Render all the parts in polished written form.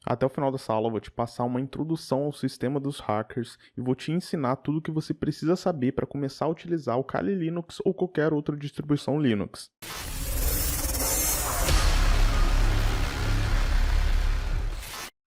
Até o final dessa aula eu vou te passar uma introdução ao sistema dos hackers e vou te ensinar tudo o que você precisa saber para começar a utilizar o Kali Linux ou qualquer outra distribuição Linux.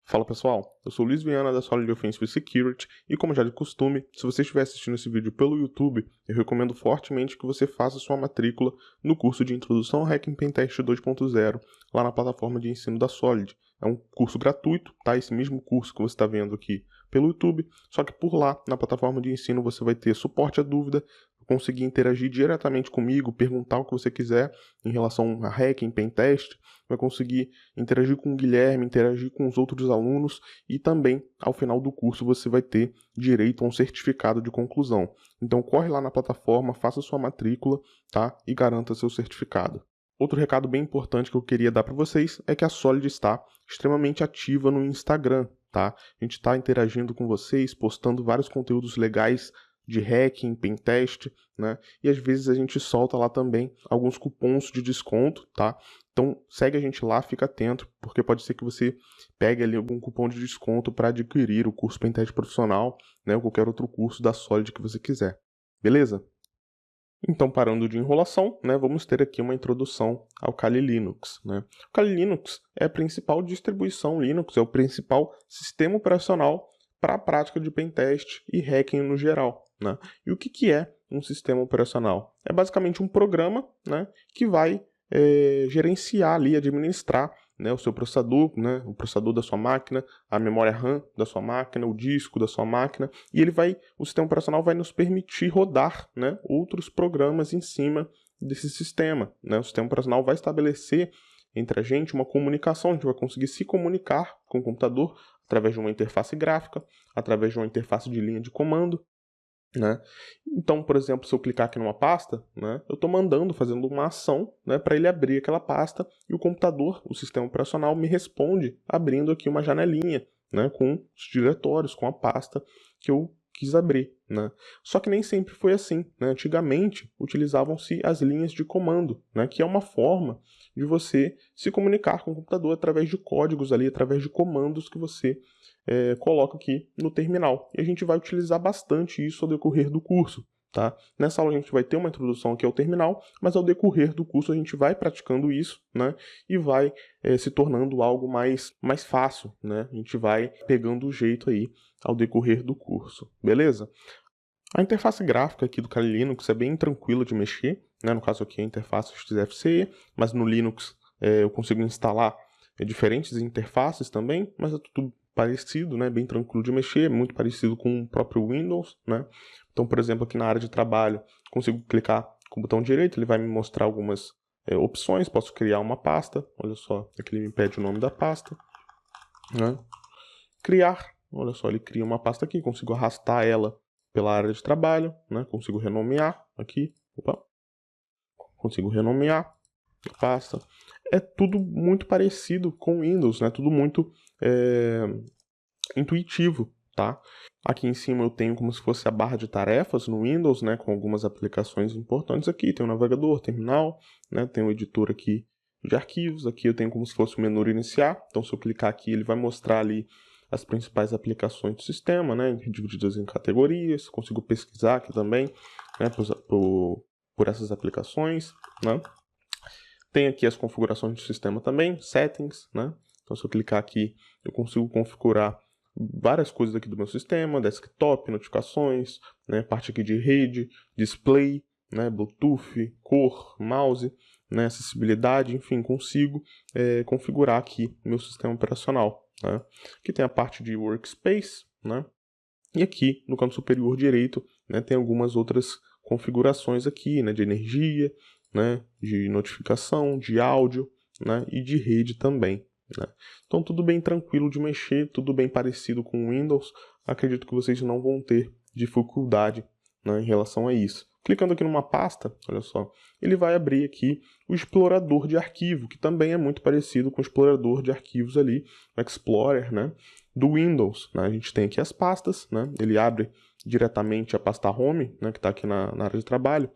Fala pessoal, eu sou o Luiz Viana da Solid Offensive Security e como já de costume, se você estiver assistindo esse vídeo pelo YouTube, eu recomendo fortemente que você faça sua matrícula no curso de Introdução ao Hacking Pentest 2.0 lá na plataforma de ensino da Solid. É um curso gratuito, tá? Esse mesmo curso que você está vendo aqui pelo YouTube, só que por lá, na plataforma de ensino, você vai ter suporte à dúvida, conseguir interagir diretamente comigo, perguntar o que você quiser em relação a hacking, pentest, vai conseguir interagir com o Guilherme, interagir com os outros alunos e também, ao final do curso, você vai ter direito a um certificado de conclusão. Então corre lá na plataforma, faça sua matrícula, tá? E garanta seu certificado. Outro recado bem importante que eu queria dar para vocês é que a Solid está extremamente ativa no Instagram, tá? A gente está interagindo com vocês, postando vários conteúdos legais de hacking, pentest, né? E às vezes a gente solta lá também alguns cupons de desconto, tá? Então segue a gente lá, fica atento, porque pode ser que você pegue ali algum cupom de desconto para adquirir o curso Pentest Profissional, né? Ou qualquer outro curso da Solid que você quiser. Beleza? Então, parando de enrolação, né, vamos ter aqui uma introdução ao Kali Linux. Né? O Kali Linux é a principal distribuição Linux, é o principal sistema operacional para a prática de pentest e hacking no geral. Né? E o que é um sistema operacional? É basicamente um programa, né, que vai gerenciar ali, administrar, né, o seu processador, né, o processador da sua máquina, a memória RAM da sua máquina, o disco da sua máquina, e o sistema operacional vai nos permitir rodar, né, outros programas em cima desse sistema. Né? O sistema operacional vai estabelecer entre a gente uma comunicação, a gente vai conseguir se comunicar com o computador através de uma interface gráfica, através de uma interface de linha de comando. Né? Então, por exemplo, se eu clicar aqui numa pasta, né, eu estou fazendo uma ação, né, para ele abrir aquela pasta e o computador, o sistema operacional, me responde abrindo aqui uma janelinha, né, com os diretórios, com a pasta que eu quis abrir. Né? Só que nem sempre foi assim. Né? Antigamente, utilizavam-se as linhas de comando, né, que é uma forma de você se comunicar com o computador através de códigos ali, através de comandos que você coloca aqui no terminal. E a gente vai utilizar bastante isso ao decorrer do curso. Tá? Nessa aula a gente vai ter uma introdução aqui ao terminal, mas ao decorrer do curso a gente vai praticando isso, né? E vai se tornando algo mais fácil. Né? A gente vai pegando o jeito aí ao decorrer do curso, beleza? A interface gráfica aqui do Kali Linux é bem tranquila de mexer, né? No caso aqui é a interface XFCE, mas no Linux eu consigo instalar diferentes interfaces também, mas é tudo parecido, né, bem tranquilo de mexer, muito parecido com o próprio Windows, né? Então, por exemplo, aqui na área de trabalho, consigo clicar com o botão direito, ele vai me mostrar algumas opções, posso criar uma pasta, olha só, aqui ele me pede o nome da pasta, né? Criar, olha só, ele cria uma pasta aqui, consigo arrastar ela pela área de trabalho, né? Consigo renomear aqui, consigo renomear a pasta. É tudo muito parecido com o Windows, né? Tudo muito intuitivo, tá? Aqui em cima eu tenho como se fosse a barra de tarefas no Windows, né? Com algumas aplicações importantes aqui. Tem o navegador, terminal, né? Tem o editor aqui de arquivos. Aqui eu tenho como se fosse o menu iniciar. Então se eu clicar aqui ele vai mostrar ali as principais aplicações do sistema, né? Divididas em categorias. Consigo pesquisar aqui também, né? Por essas aplicações, né? Tem aqui as configurações do sistema também, settings, né? Então se eu clicar aqui, eu consigo configurar várias coisas aqui do meu sistema, desktop, notificações, né? Parte aqui de rede, display, né? Bluetooth, cor, mouse, né? Acessibilidade, enfim, consigo configurar aqui meu sistema operacional. Né? Aqui tem a parte de workspace, né? E aqui no canto superior direito, né, tem algumas outras configurações aqui, né, de energia, né, de notificação, de áudio, né, e de rede também. Né. Então tudo bem tranquilo de mexer, tudo bem parecido com o Windows. Acredito que vocês não vão ter dificuldade, né, em relação a isso. Clicando aqui numa pasta, olha só, ele vai abrir aqui o explorador de arquivo, que também é muito parecido com o explorador de arquivos ali, o Explorer, né, do Windows. Né. A gente tem aqui as pastas, né, ele abre diretamente a pasta Home, né, que está aqui na área de trabalho.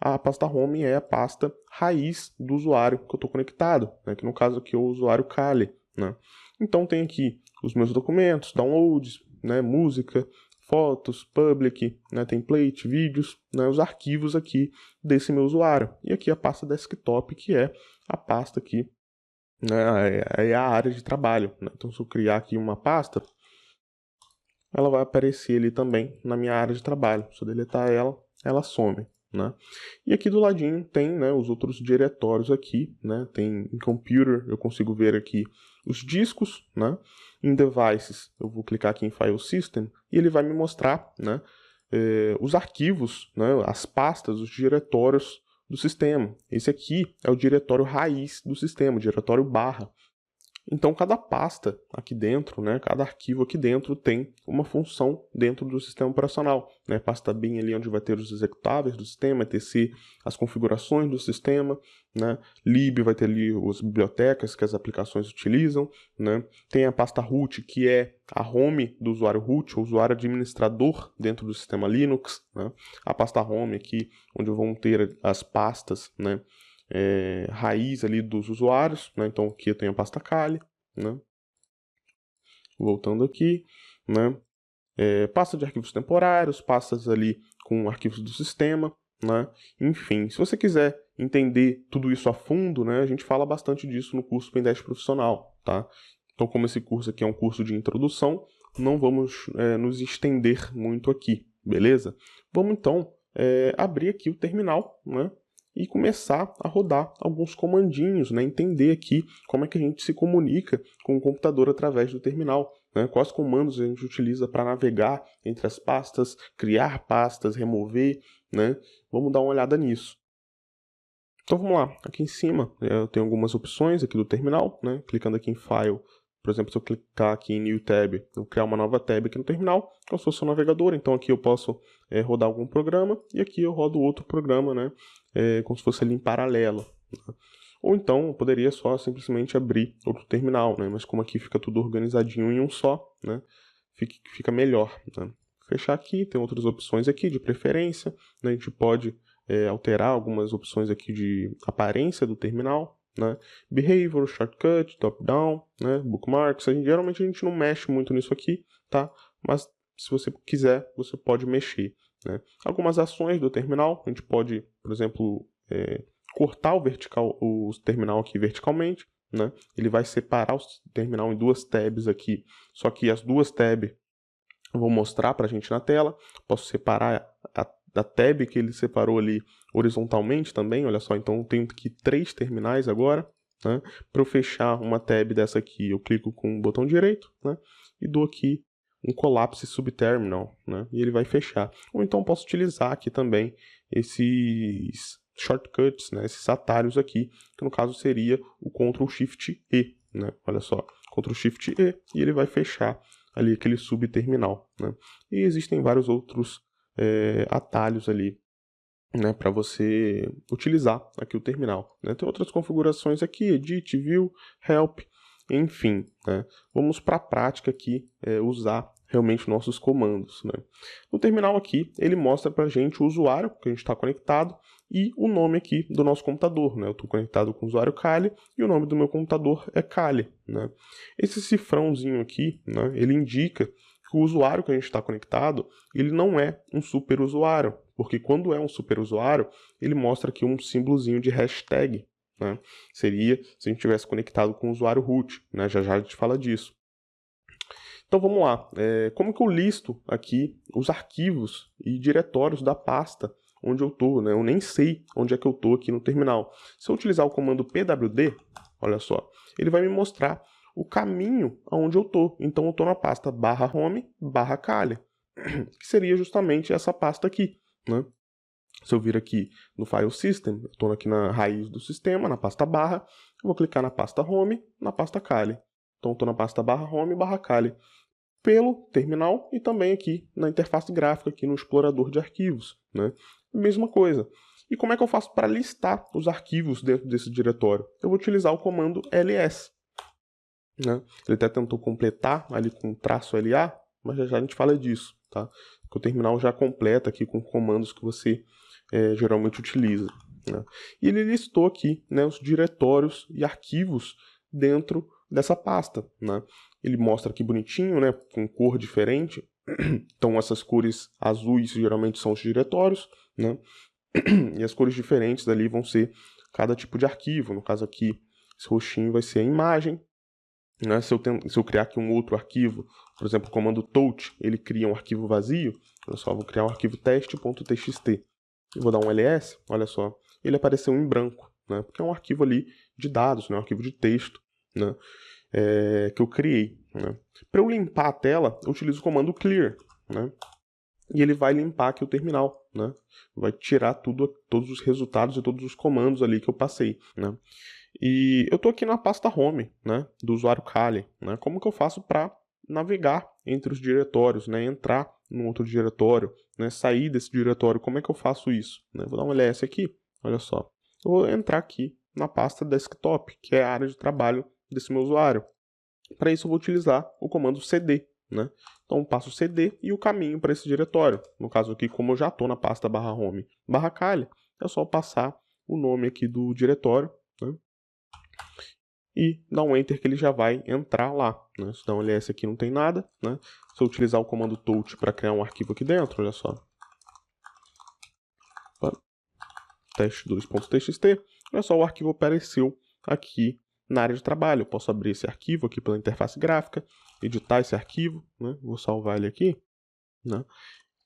A pasta Home é a pasta raiz do usuário que eu estou conectado, né, que no caso aqui é o usuário Kali. né? Então tem aqui os meus documentos, downloads, né, música, fotos, public, né, template, vídeos, né, os arquivos aqui desse meu usuário. E aqui a pasta desktop, que é a pasta aqui, né, é a área de trabalho, né? Então se eu criar aqui uma pasta, ela vai aparecer ali também na minha área de trabalho. Se eu deletar ela, ela some, né? E aqui do ladinho tem, né, os outros diretórios aqui, né? Tem em Computer, eu consigo ver aqui os discos, né? Em Devices, eu vou clicar aqui em File System e ele vai me mostrar, né, os arquivos, né, as pastas, os diretórios do sistema. Esse aqui é o diretório raiz do sistema, o diretório barra. Então, cada pasta aqui dentro, né, cada arquivo aqui dentro tem uma função dentro do sistema operacional, né? Pasta bin ali onde vai ter os executáveis do sistema, etc, as configurações do sistema, né? Lib vai ter ali as bibliotecas que as aplicações utilizam, né? Tem a pasta root, que é a home do usuário root, o usuário administrador dentro do sistema Linux, né? A pasta home aqui, onde vão ter as pastas, né, raiz ali dos usuários, né? Então aqui eu tenho a pasta Kali, né? Voltando aqui, né? Pasta de arquivos temporários, pastas ali com arquivos do sistema, né? Enfim, se você quiser entender tudo isso a fundo, né, a gente fala bastante disso no curso Pendesk Profissional, tá? Então, como esse curso aqui é um curso de introdução, não vamos nos estender muito aqui, beleza? Vamos então abrir aqui o terminal, né? E começar a rodar alguns comandinhos, né? Entender aqui como é que a gente se comunica com o computador através do terminal, né? Quais comandos a gente utiliza para navegar entre as pastas, criar pastas, remover, né? Vamos dar uma olhada nisso. Então vamos lá, aqui em cima eu tenho algumas opções aqui do terminal, né? Clicando aqui em File, por exemplo, se eu clicar aqui em New Tab, eu vou criar uma nova tab aqui no terminal, como se fosse um navegador, então aqui eu posso rodar algum programa, e aqui eu rodo outro programa, né? Como se fosse ali em paralelo. Né? Ou então eu poderia só simplesmente abrir outro terminal, né? Mas como aqui fica tudo organizadinho em um só, né? Fica melhor, né? Fechar aqui, tem outras opções aqui de preferência, né? A gente pode alterar algumas opções aqui de aparência do terminal, né? Behavior, shortcut, top-down, né? Bookmarks. Geralmente a gente não mexe muito nisso aqui, tá? Mas se você quiser, você pode mexer, né? Algumas ações do terminal, a gente pode, por exemplo, cortar o terminal aqui verticalmente, né? Ele vai separar o terminal em duas tabs aqui, só que as duas tabs eu vou mostrar para a gente na tela. Posso separar a tab que ele separou ali horizontalmente também, olha só, então eu tenho aqui 3 terminais agora, né? Para eu fechar uma tab dessa aqui, eu clico com o botão direito, né? E dou aqui um collapse subterminal, né? E ele vai fechar. Ou então posso utilizar aqui também esses shortcuts, né? Esses atalhos aqui, que no caso seria o Ctrl Shift E, né? Olha só, Ctrl Shift E, e ele vai fechar ali aquele subterminal, né? E existem vários outros atalhos ali, né, para você utilizar aqui o terminal, né? Tem outras configurações aqui, Edit, View, Help, enfim, né? Vamos para a prática aqui usar realmente nossos comandos, né? No terminal aqui, ele mostra para a gente o usuário que a gente está conectado e o nome aqui do nosso computador, né? Eu estou conectado com o usuário Kali e o nome do meu computador é Kali, né? Esse cifrãozinho aqui, né, ele indica que o usuário que a gente está conectado, ele não é um super usuário, porque quando é um super usuário, ele mostra aqui um símbolozinho de hashtag, né? Seria se a gente tivesse conectado com o usuário root, né? Já já a gente fala disso. Então vamos lá, como que eu listo aqui os arquivos e diretórios da pasta onde eu estou, né? Eu nem sei onde é que eu estou aqui no terminal. Se eu utilizar o comando pwd, olha só, ele vai me mostrar o caminho aonde eu estou. Então eu estou na pasta /home/Kali, que seria justamente essa pasta aqui, né? Se eu vir aqui no File System, eu estou aqui na raiz do sistema, na pasta barra, eu vou clicar na pasta home, na pasta Kali. Então eu estou na pasta /home/Kali pelo terminal e também aqui na interface gráfica, aqui no explorador de arquivos, né? Mesma coisa. E como é que eu faço para listar os arquivos dentro desse diretório? Eu vou utilizar o comando ls, né? Ele até tentou completar ali com -LA, mas já a gente fala disso, tá? Porque o terminal já completa aqui com comandos que você geralmente utiliza, né? E ele listou aqui, né, os diretórios e arquivos dentro dessa pasta, né? Ele mostra aqui bonitinho, né, com cor diferente. Então essas cores azuis geralmente são os diretórios, né? E as cores diferentes ali vão ser cada tipo de arquivo. No caso aqui, esse roxinho vai ser a imagem, né? Se eu criar aqui um outro arquivo, por exemplo, o comando touch, ele cria um arquivo vazio. Eu só vou criar um arquivo teste.txt. Eu vou dar um ls, olha só, ele apareceu em branco, né? Porque é um arquivo ali de dados, né? Um arquivo de texto, né? Que eu criei, né? Para eu limpar a tela, eu utilizo o comando clear, né? E ele vai limpar aqui o terminal, né? Vai tirar todos os resultados e todos os comandos ali que eu passei, né? E eu estou aqui na pasta home, né, do usuário Kali, né? Como que eu faço para navegar entre os diretórios, né? Entrar num outro diretório, né? Sair desse diretório, como é que eu faço isso? Né? Vou dar um ls aqui, olha só. Eu vou entrar aqui na pasta desktop, que é a área de trabalho desse meu usuário. Para isso eu vou utilizar o comando cd, né? Então eu passo cd e o caminho para esse diretório. No caso aqui, como eu já estou na pasta /home /kali, é só passar o nome aqui do diretório, né? E dar um enter que ele já vai entrar lá, né? Se dar um ls aqui não tem nada, né? Se eu utilizar o comando touch para criar um arquivo aqui dentro, olha só. teste2.txt, olha só, o arquivo apareceu aqui na área de trabalho. Eu posso abrir esse arquivo aqui pela interface gráfica, editar esse arquivo, né? Vou salvar ele aqui, né?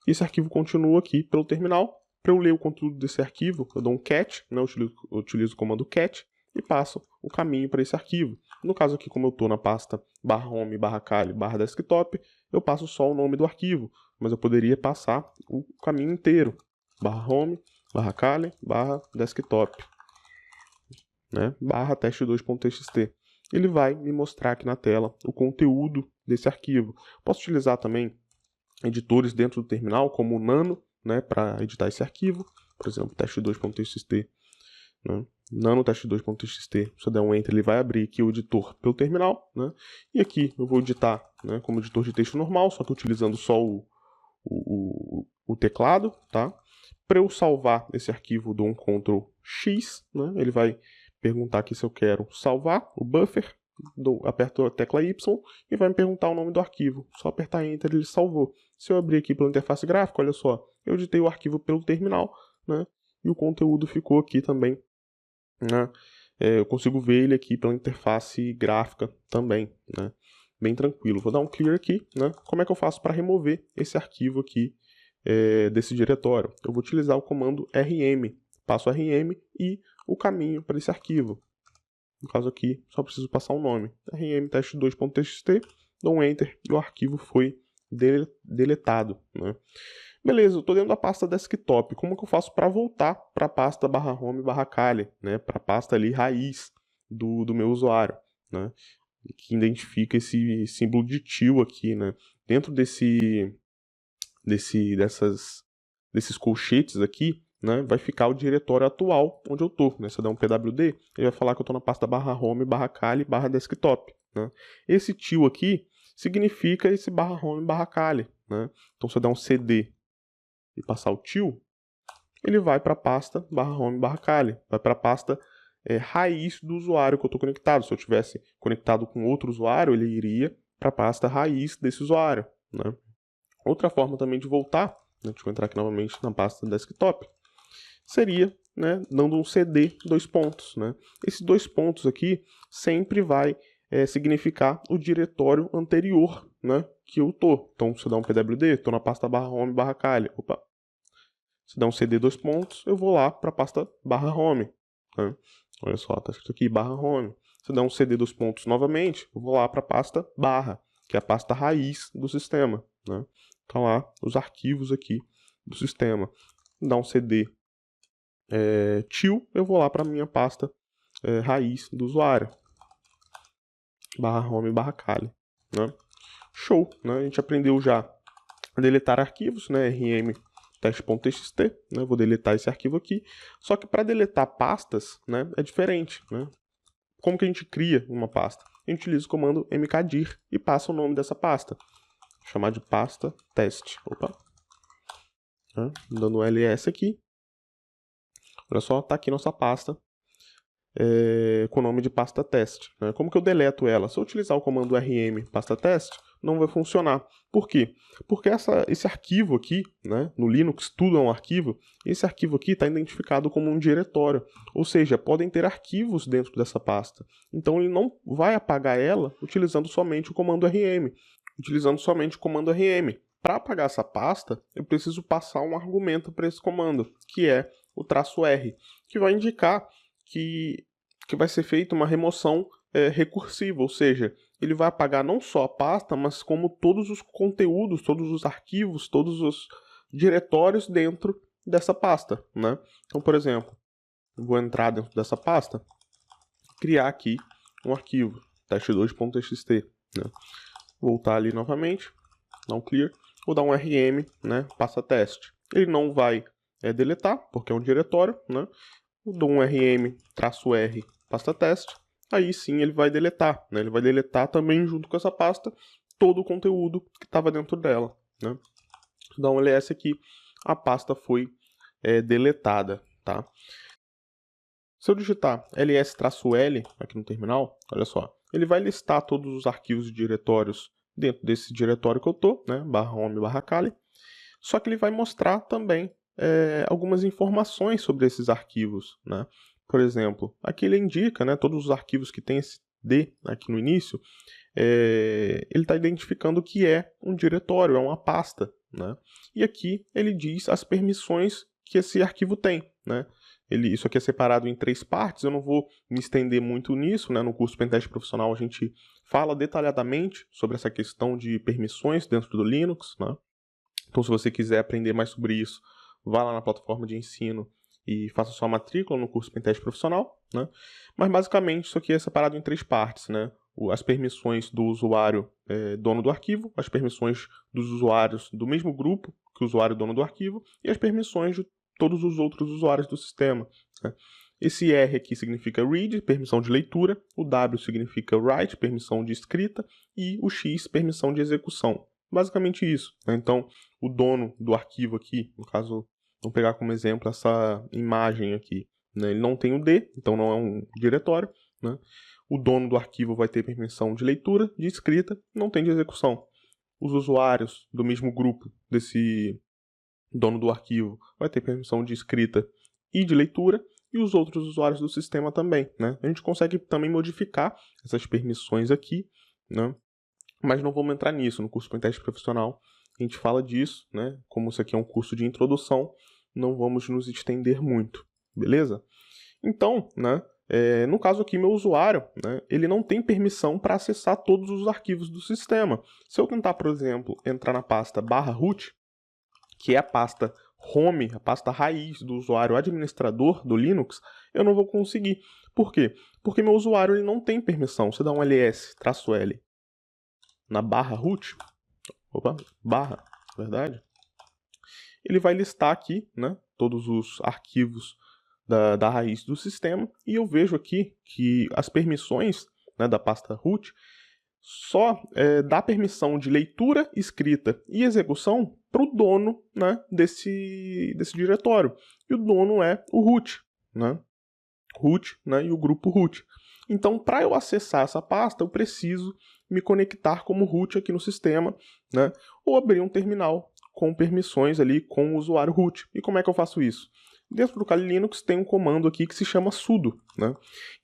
Esse arquivo continua aqui pelo terminal. Para eu ler o conteúdo desse arquivo, eu dou um cat, né? Eu utilizo o comando cat e passo o caminho para esse arquivo. No caso aqui, como eu estou na pasta /home /kali /desktop, eu passo só o nome do arquivo, mas eu poderia passar o caminho inteiro, /home /kali /desktop, né? /teste2.txt. Ele vai me mostrar aqui na tela o conteúdo desse arquivo. Posso utilizar também editores dentro do terminal, como o Nano, né, para editar esse arquivo. Por exemplo, teste2.txt, né? Nano teste2.txt. Se eu der um enter, ele vai abrir aqui o editor pelo terminal, né? E aqui eu vou editar, né, como editor de texto normal, só que utilizando só o teclado, tá? Para eu salvar esse arquivo, dou um Ctrl X, né? Ele vai perguntar aqui se eu quero salvar o buffer, aperto a tecla Y e vai me perguntar o nome do arquivo. Só apertar Enter, ele salvou. Se eu abrir aqui pela interface gráfica, olha só, eu editei o arquivo pelo terminal, né? E o conteúdo ficou aqui também, né? Eu consigo ver ele aqui pela interface gráfica também, né? Bem tranquilo. Vou dar um clear aqui, né? Como é que eu faço para remover esse arquivo aqui desse diretório? Eu vou utilizar o comando rm, passo rm e o caminho para esse arquivo. No caso aqui, só preciso passar um nome, rm teste2.txt, dou um enter e o arquivo foi deletado, né? Beleza, eu estou dentro da pasta desktop. Como que eu faço para voltar para a pasta /home /kali, né? Para a pasta ali raiz do meu usuário, né? Que identifica esse símbolo de til aqui, né? Dentro desses colchetes aqui, né, vai ficar o diretório atual onde eu estou, né? Se eu der um pwd, ele vai falar que eu estou na pasta /home /kali /desktop, né? Esse til aqui significa esse /home /kali, né? Então se eu der um cd e passar o til, ele vai para a pasta /home /kali, vai para a pasta raiz do usuário que eu estou conectado. Se eu tivesse conectado com outro usuário, ele iria para a pasta raiz desse usuário, né? Outra forma também de voltar, né, deixa eu entrar aqui novamente na pasta desktop, seria, né, dando um cd (:). Né? Esse (:) aqui sempre vai significar o diretório anterior, né, que eu estou. Então, se eu der um pwd, estou na pasta /home /kali. Opa. Se der um cd (:), eu vou lá para a pasta /home. Né? Olha só, está escrito aqui /home. Se eu der um cd (:) novamente, eu vou lá para a pasta /, que é a pasta raiz do sistema. Né? Então lá os arquivos aqui do sistema. Dá um cd til, eu vou lá para a minha pasta raiz do usuário, /home /kali. Né? Show, né? A gente aprendeu já a deletar arquivos, né? rm teste.txt, né? Vou deletar esse arquivo aqui. Só que para deletar pastas, né, é diferente, né? Como que a gente cria uma pasta? A gente utiliza o comando mkdir e passa o nome dessa pasta. Vou chamar de pasta teste. Opa. Dando um ls aqui. Olha só, tá aqui nossa pasta com o nome de pasta teste, né? Como que eu deleto ela? Se eu utilizar o comando rm pasta teste, não vai funcionar. Por quê? Porque esse arquivo aqui, né, no Linux tudo é um arquivo, esse arquivo aqui está identificado como um diretório, ou seja, podem ter arquivos dentro dessa pasta. Então ele não vai apagar ela utilizando somente o comando rm. Utilizando somente o comando rm. Para apagar essa pasta, eu preciso passar um argumento para esse comando, que é o "-r", que vai indicar que vai ser feita uma remoção recursiva, ou seja, ele vai apagar não só a pasta, mas como todos os conteúdos, todos os arquivos, todos os diretórios dentro dessa pasta, né? Então, por exemplo, eu vou entrar dentro dessa pasta, criar aqui um arquivo, test2.txt, né? Voltar ali novamente, dar um clear, vou dar um rm, né, pasta teste. Ele não vai deletar, porque é um diretório, né? Eu dou um rm-r pasta teste, aí sim ele vai deletar, né? Ele vai deletar também junto com essa pasta todo o conteúdo que estava dentro dela, né? Vou dar um ls aqui, a pasta foi deletada, tá? Se eu digitar ls-l aqui no terminal, olha só, ele vai listar todos os arquivos e diretórios dentro desse diretório que eu estou, né, /home/kali, só que ele vai mostrar também algumas informações sobre esses arquivos, né? Por exemplo, aqui ele indica, né, todos os arquivos que tem esse D aqui no início, ele está identificando que é um diretório, é uma pasta, né? E aqui ele diz as permissões que esse arquivo tem, né? Isso aqui é separado em 3 partes, eu não vou me estender muito nisso, né? No curso Pentest Profissional a gente fala detalhadamente sobre essa questão de permissões dentro do Linux, né? Então se você quiser aprender mais sobre isso, vá lá na plataforma de ensino e faça sua matrícula no curso Pentest Profissional, né? Mas basicamente isso aqui é separado em 3 partes, né? As permissões do usuário dono do arquivo, as permissões dos usuários do mesmo grupo que o usuário dono do arquivo e as permissões de todos os outros usuários do sistema, né? Esse R aqui significa read, permissão de leitura, o W significa write, permissão de escrita, e o X, permissão de execução. Basicamente isso, né? Então, o dono do arquivo aqui, no caso, vamos pegar como exemplo essa imagem aqui, né? Ele não tem o D, então não é um diretório, né? O dono do arquivo vai ter permissão de leitura, de escrita, não tem de execução. Os usuários do mesmo grupo desse dono do arquivo vai ter permissão de escrita e de leitura, e os outros usuários do sistema também, né? A gente consegue também modificar essas permissões aqui, né? Mas não vamos entrar nisso. No curso Pentest Profissional a gente fala disso, né? Como isso aqui é um curso de introdução, não vamos nos estender muito, beleza? Então, né, no caso aqui, meu usuário, né, ele não tem permissão para acessar todos os arquivos do sistema. Se eu tentar, por exemplo, entrar na pasta /root, que é a pasta home, a pasta raiz do usuário administrador do Linux, eu não vou conseguir. Por quê? Porque meu usuário ele não tem permissão. Você dá um ls-l na /root, verdade, ele vai listar aqui, né, todos os arquivos da raiz do sistema, e eu vejo aqui que as permissões, né, da pasta root só dá permissão de leitura, escrita e execução para o dono, né, desse diretório. E o dono é o root, né? Root, né, e o grupo root. Então, para eu acessar essa pasta, eu preciso me conectar como root aqui no sistema, né, ou abrir um terminal com permissões ali com o usuário root. E como é que eu faço isso? Dentro do Kali Linux tem um comando aqui que se chama sudo, né,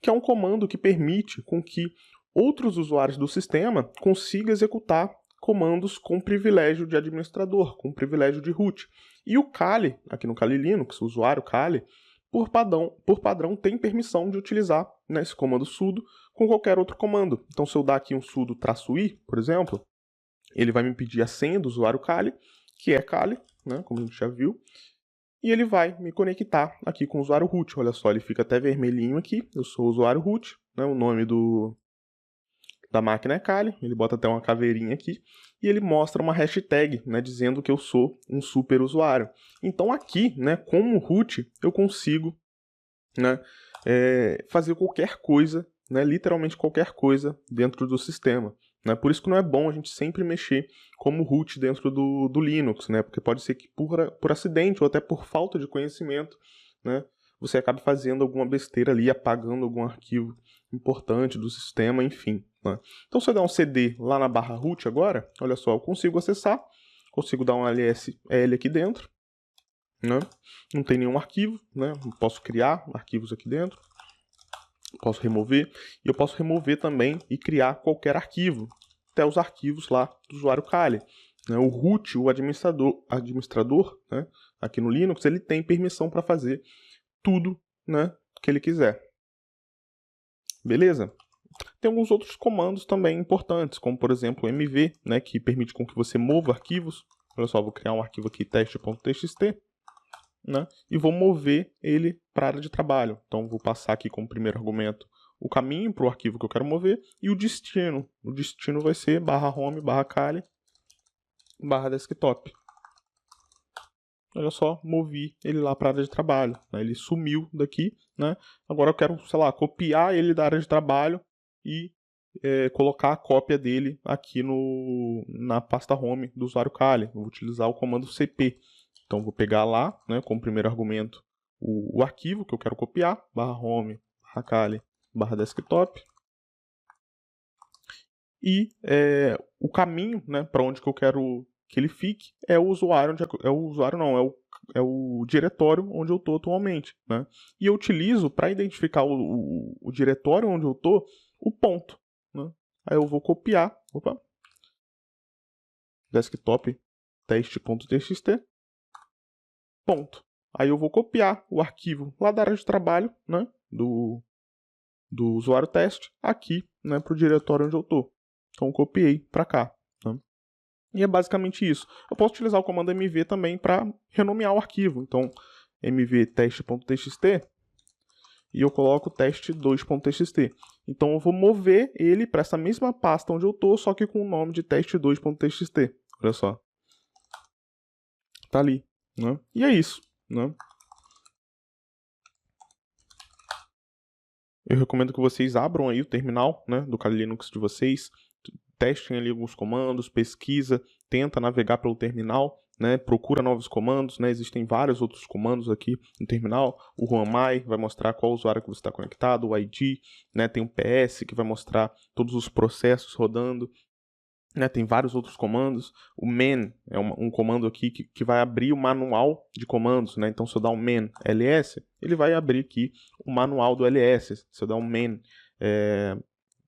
que é um comando que permite com que outros usuários do sistema consigam executar comandos com privilégio de administrador, com privilégio de root. E o Kali, aqui no Kali Linux, o usuário Kali, por padrão tem permissão de utilizar, né, esse comando sudo com qualquer outro comando. Então, se eu dar aqui um sudo -i, por exemplo, ele vai me pedir a senha do usuário Kali, que é Kali, né, como a gente já viu, e ele vai me conectar aqui com o usuário root. Olha só, ele fica até vermelhinho aqui, eu sou o usuário root, né, o nome da máquina é Kali, ele bota até uma caveirinha aqui, e ele mostra uma hashtag, né, dizendo que eu sou um super usuário. Então aqui, né, como root, eu consigo, né, fazer qualquer coisa, né, literalmente qualquer coisa dentro do sistema, né? Por isso que não é bom a gente sempre mexer como root dentro do Linux, né, porque pode ser que por acidente ou até por falta de conhecimento, né, você acabe fazendo alguma besteira ali, apagando algum arquivo importante do sistema, enfim, né? Então, se eu der um CD lá na barra root agora, olha só, eu consigo acessar, consigo dar um LSL aqui dentro, né? Não tem nenhum arquivo, né? Posso criar arquivos aqui dentro, posso remover, e eu posso remover também e criar qualquer arquivo, até os arquivos lá do usuário Kali. O root, o administrador, né, aqui no Linux, ele tem permissão para fazer tudo, né, que ele quiser. Beleza? Tem alguns outros comandos também importantes, como por exemplo o mv, né, que permite com que você mova arquivos. Olha só, vou criar um arquivo aqui, teste.txt, né, e vou mover ele para a área de trabalho. Então vou passar aqui como primeiro argumento o caminho para o arquivo que eu quero mover e o destino. O destino vai ser /home, /kali, /desktop. Olha só, movi ele lá para a área de trabalho, né? Ele sumiu daqui, né? Agora eu quero, sei lá, copiar ele da área de trabalho e colocar a cópia dele aqui na pasta home do usuário Kali. Vou utilizar o comando cp. Então vou pegar lá, né, como primeiro argumento, o arquivo que eu quero copiar, /home, /kali, /desktop. E o caminho, né, para onde que eu quero que ele fique é o usuário, é o diretório onde eu estou atualmente, né? E eu utilizo para identificar o diretório onde eu estou o ponto, né? Aí eu vou copiar, desktop teste.txt, ponto. Aí eu vou copiar o arquivo lá da área de trabalho, né, do usuário teste aqui, né, para o diretório onde eu estou. Então, copiei para cá, né? E é basicamente isso. Eu posso utilizar o comando mv também para renomear o arquivo. Então, mv teste.txt e eu coloco teste2.txt. Então, eu vou mover ele para essa mesma pasta onde eu estou, só que com o nome de teste2.txt. Olha só. Tá ali, né? E é isso, né? Eu recomendo que vocês abram aí o terminal, né, do Kali Linux de vocês, testem ali alguns comandos, pesquisa, tenta navegar pelo terminal, né, procura novos comandos, né, existem vários outros comandos aqui no terminal. O whoami vai mostrar qual usuário que você está conectado, o ID, né, tem o PS que vai mostrar todos os processos rodando, né, tem vários outros comandos. O man é um comando aqui que vai abrir o manual de comandos, né? Então, se eu dar um man ls, ele vai abrir aqui o manual do ls. Se eu der um man,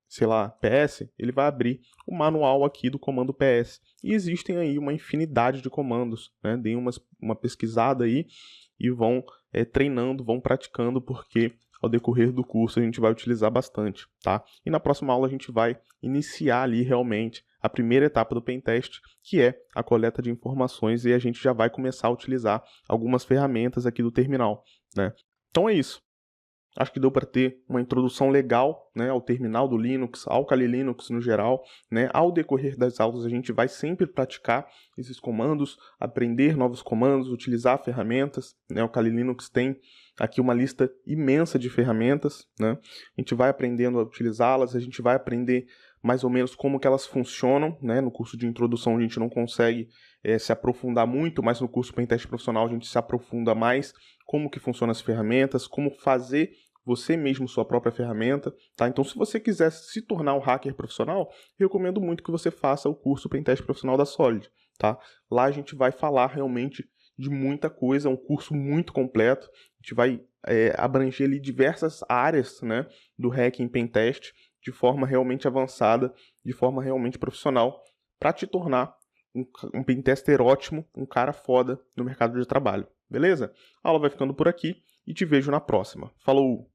sei lá, ps, ele vai abrir o manual aqui do comando ps. E existem aí uma infinidade de comandos, né? Deem uma pesquisada aí e vão treinando, vão praticando, porque ao decorrer do curso a gente vai utilizar bastante, tá? E na próxima aula a gente vai iniciar ali realmente a primeira etapa do pentest, que é a coleta de informações, e a gente já vai começar a utilizar algumas ferramentas aqui do terminal, né? Então é isso. Acho que deu para ter uma introdução legal, né, ao terminal do Linux, ao Kali Linux no geral, né? Ao decorrer das aulas a gente vai sempre praticar esses comandos, aprender novos comandos, utilizar ferramentas, né? O Kali Linux tem aqui uma lista imensa de ferramentas, né? A gente vai aprendendo a utilizá-las, a gente vai aprender mais ou menos como que elas funcionam, né? No curso de introdução a gente não consegue se aprofundar muito, mas no curso Pentest Profissional a gente se aprofunda mais como que funcionam as ferramentas, como fazer você mesmo sua própria ferramenta, tá? Então, se você quiser se tornar um hacker profissional, eu recomendo muito que você faça o curso Pentest Profissional da Solid, tá? Lá a gente vai falar realmente de muita coisa, é um curso muito completo, a gente vai abranger ali diversas áreas, né, do hacking Pentest, de forma realmente avançada, de forma realmente profissional, para te tornar um pentester ótimo, um cara foda no mercado de trabalho, beleza? A aula vai ficando por aqui e te vejo na próxima. Falou!